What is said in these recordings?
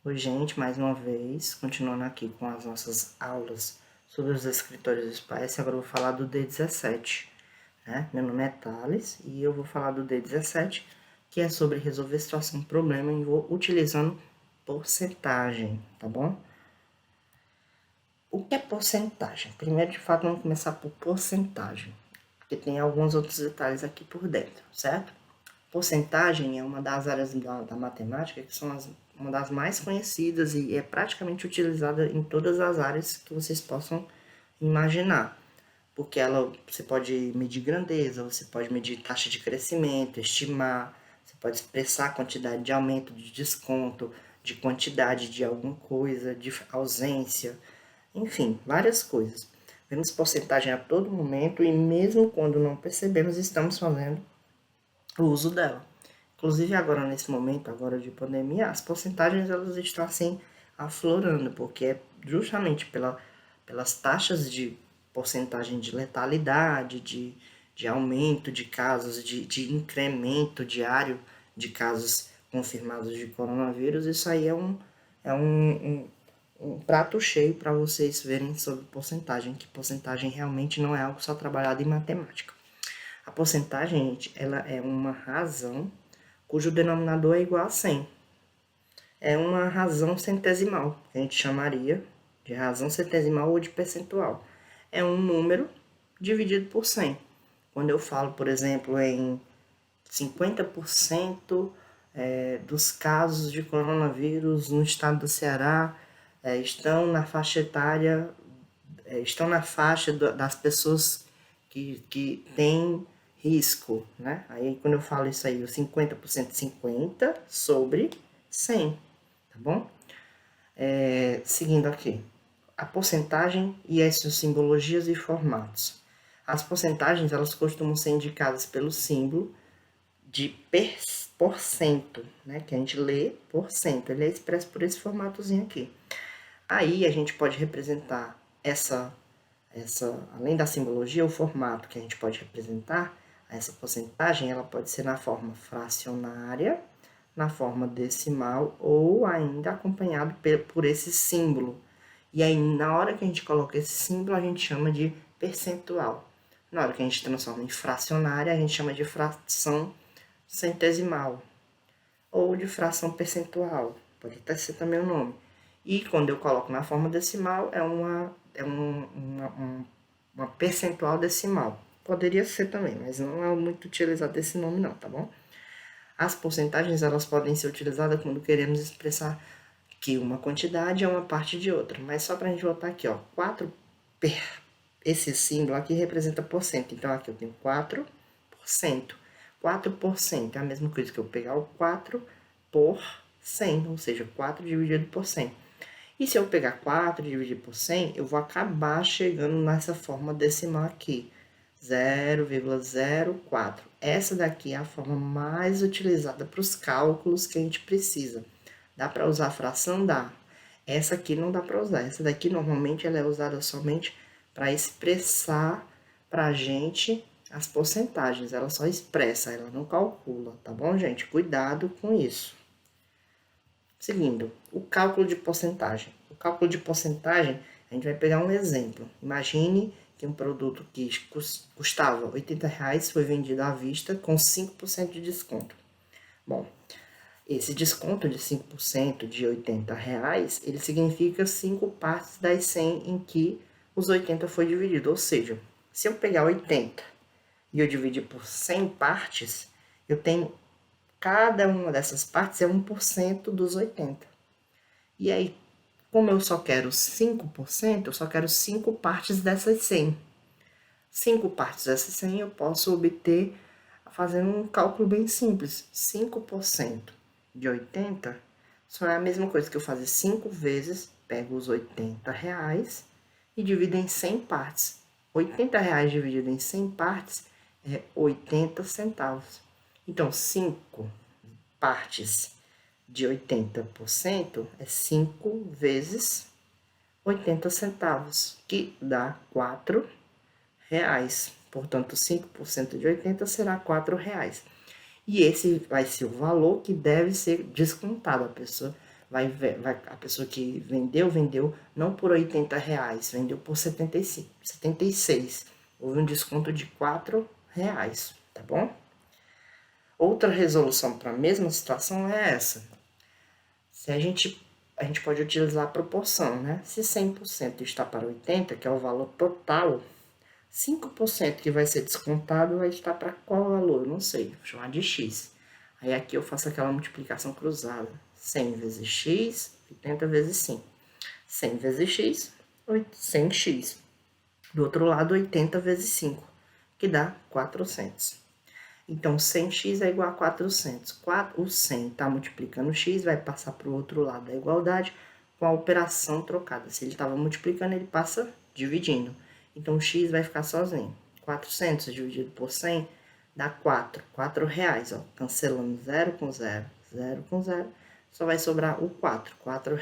Oi, gente, mais uma vez, continuando aqui com as nossas aulas sobre os escritórios do SPAES, agora eu vou falar do D17, né? Meu nome é Thales e eu vou falar do D17, que é sobre resolver situação problema utilizando porcentagem, tá bom? O que é porcentagem? Primeiro, de fato, vamos começar por porcentagem, porque tem alguns outros detalhes aqui por dentro, certo? Porcentagem é uma das áreas da matemática que são uma das mais conhecidas e é praticamente utilizada em todas as áreas que vocês possam imaginar. Porque você pode medir grandeza, você pode medir taxa de crescimento, estimar, você pode expressar a quantidade de aumento, de desconto, de quantidade de alguma coisa, de ausência, enfim, várias coisas. Vemos porcentagem a todo momento e mesmo quando não percebemos, estamos fazendo o uso dela. Inclusive agora nesse momento agora de pandemia, as porcentagens elas estão assim aflorando, porque é justamente pelas taxas de porcentagem de letalidade, de aumento de casos, de incremento diário de casos confirmados de coronavírus. Isso aí é um prato cheio para vocês verem sobre porcentagem, que porcentagem realmente não é algo só trabalhado em matemática. A porcentagem, gente, ela é uma razão cujo denominador é igual a 100. É uma razão centesimal, que a gente chamaria de razão centesimal ou de percentual. É um número dividido por 100. Quando eu falo, por exemplo, em 50% dos casos de coronavírus no estado do Ceará estão na faixa etária, estão na faixa das pessoas que têm risco, né? Aí quando eu falo isso aí, o 50%, 50 sobre 100, tá bom? Seguindo aqui, a porcentagem e as suas simbologias e formatos. As porcentagens, elas costumam ser indicadas pelo símbolo de porcento, né? Que a gente lê por cento, ele é expresso por esse formatozinho aqui. Aí a gente pode representar além da simbologia, o formato que a gente pode representar essa porcentagem, ela pode ser na forma fracionária, na forma decimal ou ainda acompanhado por esse símbolo. E aí, na hora que a gente coloca esse símbolo, a gente chama de percentual. Na hora que a gente transforma em fracionária, a gente chama de fração centesimal ou de fração percentual, pode até ser também o nome. E quando eu coloco na forma decimal, uma percentual decimal. Poderia ser também, mas não é muito utilizado esse nome não, tá bom? As porcentagens, elas podem ser utilizadas quando queremos expressar que uma quantidade é uma parte de outra. Mas só para a gente voltar aqui, ó, esse símbolo aqui representa porcento. Então aqui eu tenho 4%. 4% é a mesma coisa que eu pegar o 4 por 100, ou seja, 4 dividido por 100. E se eu pegar 4 e dividir por 100, eu vou acabar chegando nessa forma decimal aqui, 0,04. Essa daqui é a forma mais utilizada para os cálculos que a gente precisa. Dá para usar a fração? Dá. Essa aqui não dá para usar. Essa daqui, normalmente, ela é usada somente para expressar para a gente as porcentagens. Ela só expressa, ela não calcula, tá bom, gente? Cuidado com isso. Seguindo, o cálculo de porcentagem. O cálculo de porcentagem, a gente vai pegar um exemplo. Imagine que um produto que custava R$80 foi vendido à vista com 5% de desconto. Bom, esse desconto de 5% de R$80, ele significa 5 partes das 100 em que os 80 foi dividido. Ou seja, se eu pegar 80 e eu dividir por 100 partes, eu tenho cada uma dessas partes é 1% dos 80. E aí, como eu só quero 5%, eu só quero 5 partes dessas 100. 5 partes dessas 100 eu posso obter fazendo um cálculo bem simples. 5% de 80 só é a mesma coisa que eu fazer 5 vezes, pego os R$80 e divido em 100 partes. R$80 dividido em 100 partes é 80 centavos. Então, 5 partes de 80% é 5 vezes 80 centavos, que dá R$4. Portanto, 5% de 80 será R$4. E esse vai ser o valor que deve ser descontado. A pessoa a pessoa que vendeu não por R$ 80, vendeu por 75, 76. Houve um desconto de R$ 4, tá bom? Outra resolução para a mesma situação é essa. Se a gente pode utilizar a proporção, né? Se 100% está para 80, que é o valor total, 5% que vai ser descontado vai estar para qual valor? Eu não sei, vou chamar de x. Aí aqui eu faço aquela multiplicação cruzada. 100 vezes x, 80 vezes 5. 100 vezes x, 100x. Do outro lado, 80 vezes 5, que dá 400. Então, 100x é igual a 400. O 100 está multiplicando x, vai passar para o outro lado da igualdade com a operação trocada. Se ele estava multiplicando, ele passa dividindo. Então, o x vai ficar sozinho. 400 dividido por 100 dá 4. R$ 4, ó. Cancelando 0 com 0, 0 com 0. Só vai sobrar o 4, R$ 4.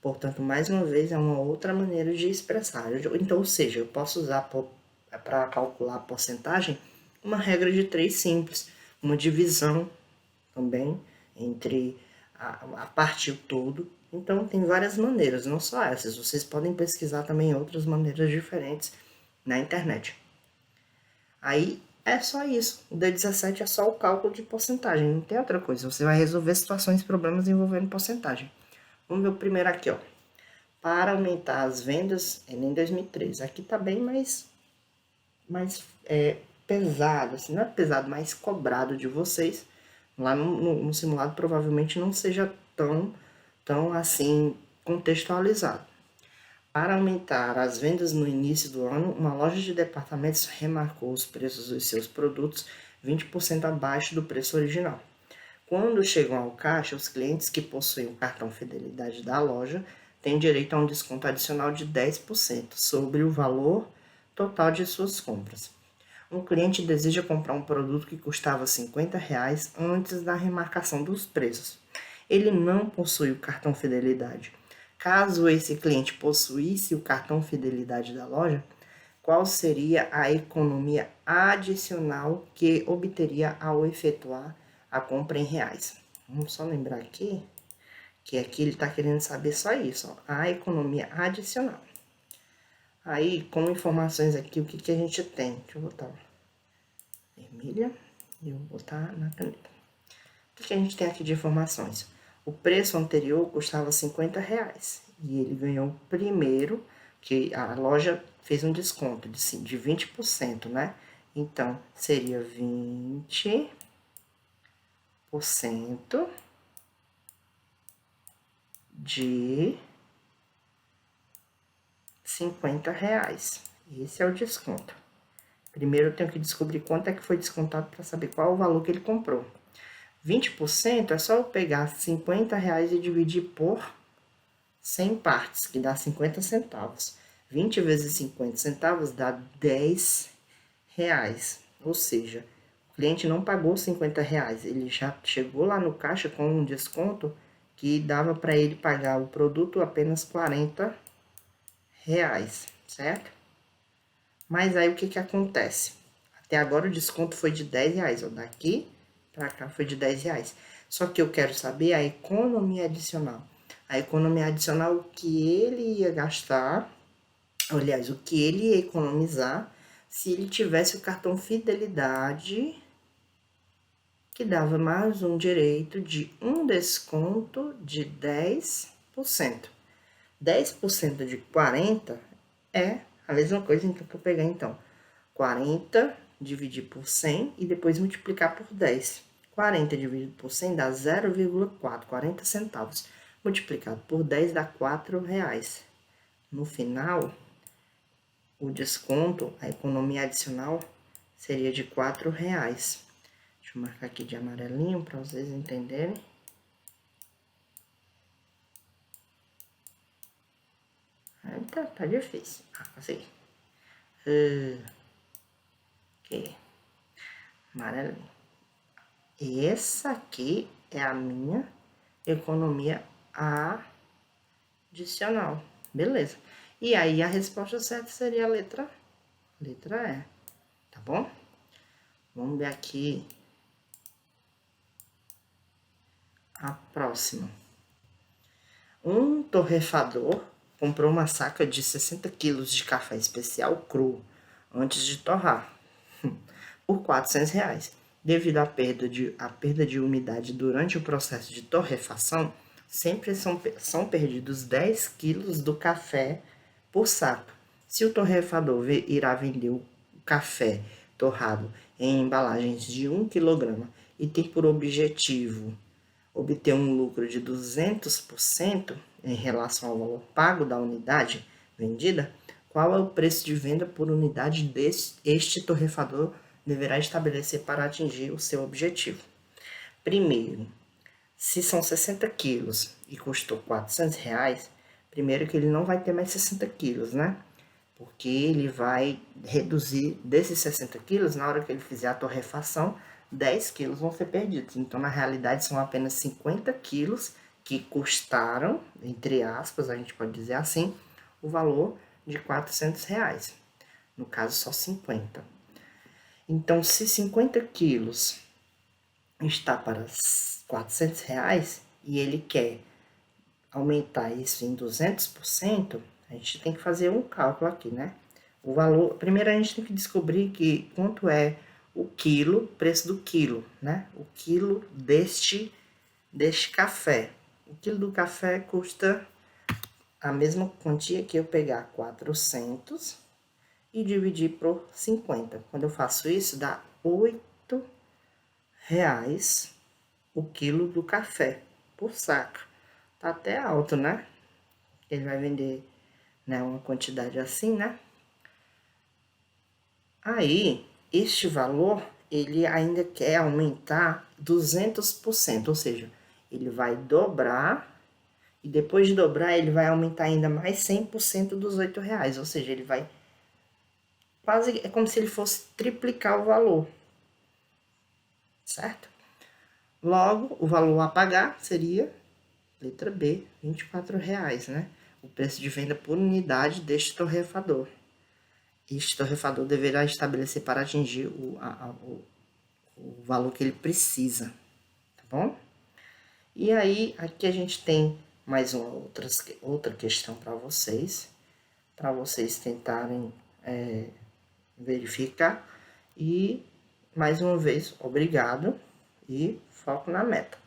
Portanto, mais uma vez, é uma outra maneira de expressar. Então, ou seja, eu posso usar para calcular a porcentagem uma regra de 3 simples, uma divisão também entre a parte e o todo. Então, tem várias maneiras, não só essas. Vocês podem pesquisar também outras maneiras diferentes na internet. Aí, é só isso. O D17 é só o cálculo de porcentagem, não tem outra coisa. Você vai resolver situações e problemas envolvendo porcentagem. Vamos ver o primeiro aqui, ó. Para aumentar as vendas, é em 2013. Aqui tá bem mais pesado, assim, não é pesado, mas cobrado de vocês. Lá no simulado provavelmente não seja tão assim contextualizado. Para aumentar as vendas no início do ano, uma loja de departamentos remarcou os preços dos seus produtos 20% abaixo do preço original. Quando chegam ao caixa, os clientes que possuem o cartão Fidelidade da loja têm direito a um desconto adicional de 10% sobre o valor total de suas compras. Um cliente deseja comprar um produto que custava R$ 50 antes da remarcação dos preços. Ele não possui o cartão Fidelidade. Caso esse cliente possuísse o cartão Fidelidade da loja, qual seria a economia adicional que obteria ao efetuar a compra em reais? Vamos só lembrar aqui que aqui ele está querendo saber só isso, ó, a economia adicional. Aí, com informações aqui, o que a gente tem? Deixa eu botar vermelha e eu vou botar na caneta. O que a gente tem aqui de informações? O preço anterior custava R$ 50 e ele ganhou o primeiro, que a loja fez um desconto de 20%, né? Então, seria 20% de R$ 50. Esse é o desconto. Primeiro eu tenho que descobrir quanto é que foi descontado para saber qual é o valor que ele comprou. 20% é só eu pegar R$ 50 e dividir por 100 partes, que dá 50 centavos. 20 vezes 50 centavos dá R$ 10. Ou seja, o cliente não pagou R$ 50, ele já chegou lá no caixa com um desconto que dava para ele pagar o produto apenas R$ 40, certo? Mas aí o que acontece? Até agora o desconto foi de R$ 10, ó, daqui para cá foi de R$ 10. Só que eu quero saber a economia adicional. A economia adicional, o que ele ia gastar, aliás, o que ele ia economizar se ele tivesse o cartão Fidelidade, que dava mais um direito de um desconto de 10%. 10% de 40 é a mesma coisa então, que eu pegar, então, 40 dividir por 100 e depois multiplicar por 10. 40 dividido por 100 dá 0,4, 40 centavos. Multiplicado por 10 dá R$ 4. No final, o desconto, a economia adicional, seria de R$ 4. Deixa eu marcar aqui de amarelinho para vocês entenderem. Tá difícil. Consegui. Ok. Amarelinho. E essa aqui é a minha economia adicional. Beleza. E aí, a resposta certa seria a letra E, tá bom? Vamos ver aqui a próxima. torrefador comprou uma saca de 60 quilos de café especial cru antes de torrar, por R$ 400. Devido à perda de umidade durante o processo de torrefação, sempre são perdidos 10 quilos do café por saco. Se o torrefador irá vender o café torrado em embalagens de 1 kg e tem por objetivo obter um lucro de 200% em relação ao valor pago da unidade vendida, qual é o preço de venda por unidade deste torrefador deverá estabelecer para atingir o seu objetivo? Primeiro, se são 60 quilos e custou R$ 400, primeiro que ele não vai ter mais 60 quilos, né? Porque ele vai reduzir desses 60 quilos, na hora que ele fizer a torrefação, 10 quilos vão ser perdidos. Então, na realidade, são apenas 50 quilos que custaram, entre aspas, a gente pode dizer assim, o valor de R$ 400. No caso, só 50. Então, se 50 quilos está para R$ 400 e ele quer aumentar isso em 200%, a gente tem que fazer um cálculo aqui, né? O valor, primeiro a gente tem que descobrir quanto é o quilo, preço do quilo, né? O quilo deste café. O quilo do café custa a mesma quantia que eu pegar 400 e dividir por 50. Quando eu faço isso, dá R$ 8 o quilo do café por saco. Tá até alto, né? Ele vai vender, né, uma quantidade assim, né? Aí, este valor, ele ainda quer aumentar 200%, ou seja, ele vai dobrar e depois de dobrar, ele vai aumentar ainda mais 100% dos R$ 8, ou seja, ele vai quase, é como se ele fosse triplicar o valor, certo? Logo, o valor a pagar seria, letra B, R$ 24, né? O preço de venda por unidade deste torrefador. Este torrefador deverá estabelecer para atingir o valor que ele precisa, tá bom? E aí, aqui a gente tem mais uma outra questão para vocês tentarem verificar. E, mais uma vez, obrigado e foco na meta.